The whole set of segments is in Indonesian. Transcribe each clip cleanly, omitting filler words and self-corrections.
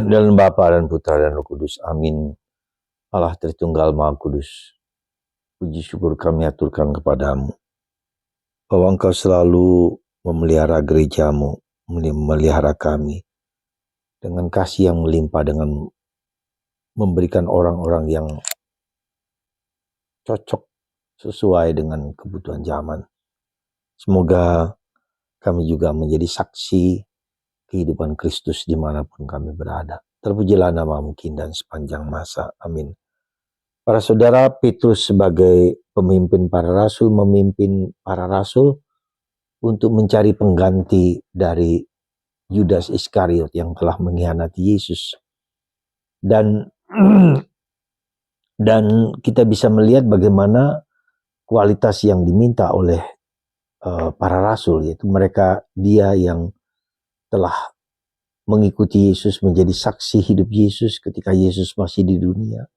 Dalam Bapa dan Putra dan Roh Kudus. Amin. Allah Tritunggal Maha Kudus, puji syukur kami aturkan kepadamu, bahwa Engkau selalu memelihara gerejamu, memelihara kami, dengan kasih yang melimpah, dengan memberikan orang-orang yang cocok sesuai dengan kebutuhan zaman. Semoga kami juga menjadi saksi kehidupan Kristus dimanapun kami berada. Terpujilah namamu kini dan sepanjang masa. Amin. Para saudara, Petrus sebagai pemimpin para rasul memimpin para rasul untuk mencari pengganti dari Yudas Iskariot yang telah mengkhianati Yesus. Dan kita bisa melihat bagaimana kualitas yang diminta oleh para rasul, yaitu dia yang telah mengikuti Yesus, menjadi saksi hidup Yesus ketika Yesus masih di dunia.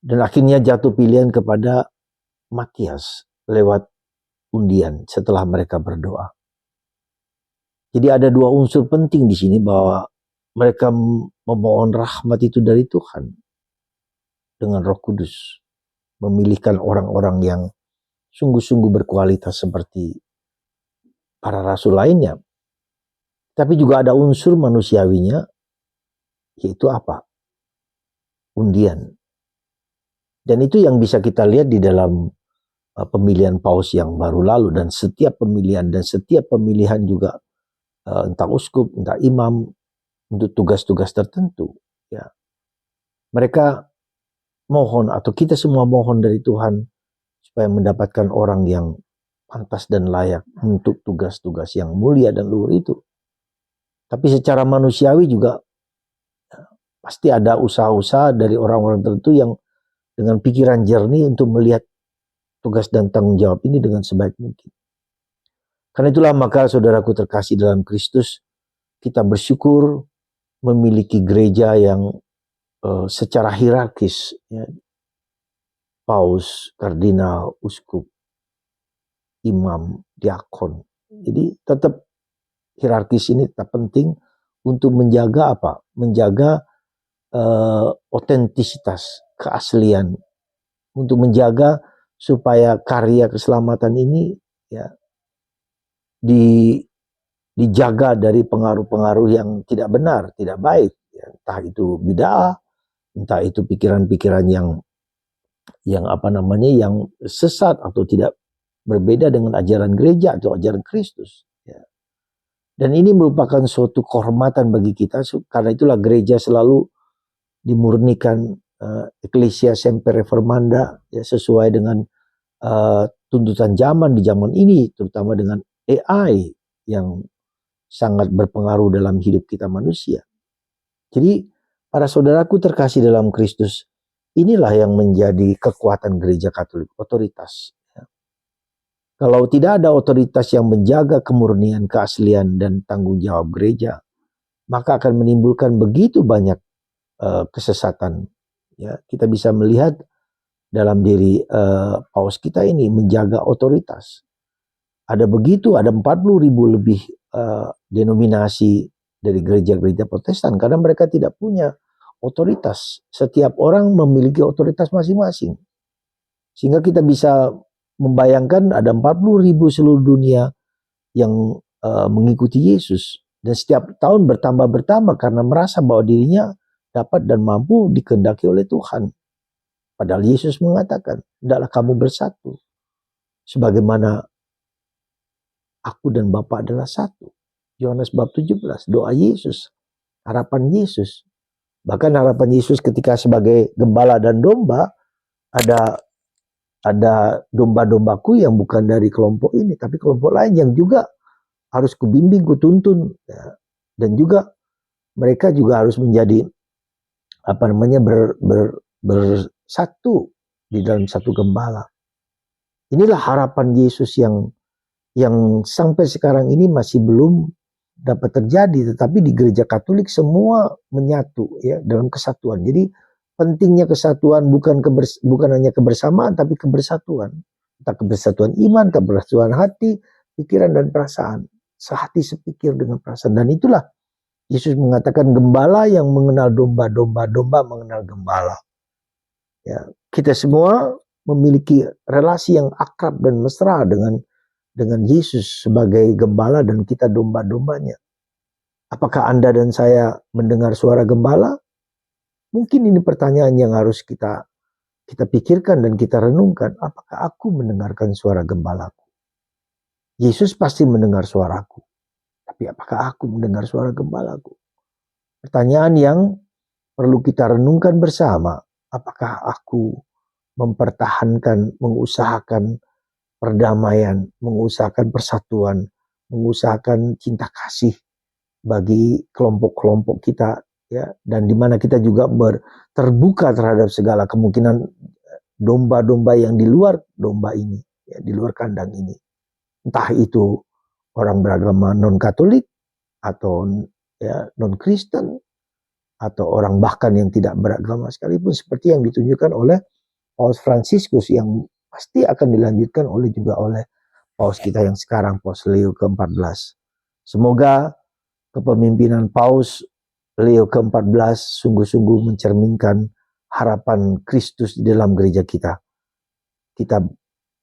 Dan akhirnya jatuh pilihan kepada Matias lewat undian setelah mereka berdoa. Jadi ada dua unsur penting di sini, bahwa mereka memohon rahmat itu dari Tuhan dengan Roh Kudus, memilihkan orang-orang yang sungguh-sungguh berkualitas seperti para rasul lainnya. Tapi juga ada unsur manusiawinya, yaitu apa? Undian. Dan itu yang bisa kita lihat di dalam pemilihan paus yang baru lalu, dan setiap pemilihan juga entah uskup, entah imam, untuk tugas-tugas tertentu, ya. Mereka mohon, atau kita semua mohon dari Tuhan supaya mendapatkan orang yang pantas dan layak untuk tugas-tugas yang mulia dan luhur itu. Tapi secara manusiawi juga pasti ada usaha-usaha dari orang-orang tertentu yang dengan pikiran jernih untuk melihat tugas dan tanggung jawab ini dengan sebaik mungkin. Karena itulah maka saudaraku terkasih dalam Kristus, kita bersyukur memiliki gereja yang secara hierarkis, ya, paus, kardinal, uskup, imam, diakon. Jadi tetap hierarkis ini tetap penting untuk menjaga apa? Menjaga otentisitas, keaslian, untuk menjaga supaya karya keselamatan ini, ya, dijaga dari pengaruh-pengaruh yang tidak benar, tidak baik, ya, entah itu bid'ah, entah itu pikiran-pikiran yang yang sesat atau tidak berbeda dengan ajaran gereja atau ajaran Kristus, ya. Dan ini merupakan suatu kehormatan bagi kita, karena itulah gereja selalu dimurnikan, Ecclesia Semper Reformanda, ya, sesuai dengan tuntutan zaman di zaman ini, terutama dengan AI yang sangat berpengaruh dalam hidup kita manusia. Jadi para saudaraku terkasih dalam Kristus, inilah yang menjadi kekuatan gereja Katolik, otoritas. Ya. Kalau tidak ada otoritas yang menjaga kemurnian, keaslian, dan tanggung jawab gereja, maka akan menimbulkan begitu banyak kesesatan. Ya, kita bisa melihat dalam diri paus kita ini menjaga otoritas. Ada 40.000 lebih denominasi dari gereja-gereja Protestan, karena mereka tidak punya otoritas. Setiap orang memiliki otoritas masing-masing. Sehingga kita bisa membayangkan ada 40.000 seluruh dunia yang mengikuti Yesus. Dan setiap tahun bertambah karena merasa bahwa dirinya dapat dan mampu dikehendaki oleh Tuhan. Padahal Yesus mengatakan, hendaklah kamu bersatu, sebagaimana aku dan Bapa adalah satu. Yohanes bab 17, doa Yesus, harapan Yesus. Bahkan harapan Yesus ketika sebagai gembala dan domba, ada domba-dombaku yang bukan dari kelompok ini, tapi kelompok lain yang juga harus kubimbing, kutuntun, ya. Dan juga mereka juga harus menjadi bersatu di dalam satu gembala. Inilah harapan Yesus yang sampai sekarang ini masih belum dapat terjadi, tetapi di gereja Katolik semua menyatu, ya, dalam kesatuan. Jadi pentingnya kesatuan bukan hanya kebersamaan, tapi kebersatuan. Entah kebersatuan iman, kebersatuan hati, pikiran dan perasaan. Sehati sepikir dengan perasaan. Dan itulah Yesus mengatakan gembala yang mengenal domba, domba mengenal gembala. Ya, kita semua memiliki relasi yang akrab dan mesra dengan Yesus sebagai gembala dan kita domba-dombanya. Apakah Anda dan saya mendengar suara gembala? Mungkin ini pertanyaan yang harus kita pikirkan dan kita renungkan. Apakah aku mendengarkan suara gembalaku? Yesus pasti mendengar suaraku. Tapi apakah aku mendengar suara gembalaku? Pertanyaan yang perlu kita renungkan bersama. Apakah aku mempertahankan, mengusahakan perdamaian, mengusahakan persatuan, mengusahakan cinta kasih bagi kelompok-kelompok kita, ya, dan di mana kita juga terbuka terhadap segala kemungkinan domba-domba yang di luar domba ini, ya, di luar kandang ini. Entah itu orang beragama non-Katolik atau ya non-Kristen atau orang bahkan yang tidak beragama sekalipun, seperti yang ditunjukkan oleh Paus Fransiskus yang pasti akan dilanjutkan juga oleh Paus kita yang sekarang, Paus Leo ke-14. Semoga kepemimpinan Paus Leo ke-14 sungguh-sungguh mencerminkan harapan Kristus di dalam gereja kita. Kita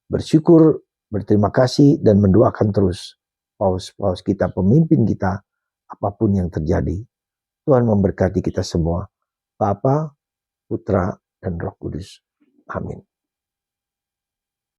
bersyukur, berterima kasih, dan mendoakan terus Paus-Paus kita, pemimpin kita, apapun yang terjadi. Tuhan memberkati kita semua. Bapa, Putra, dan Roh Kudus. Amin.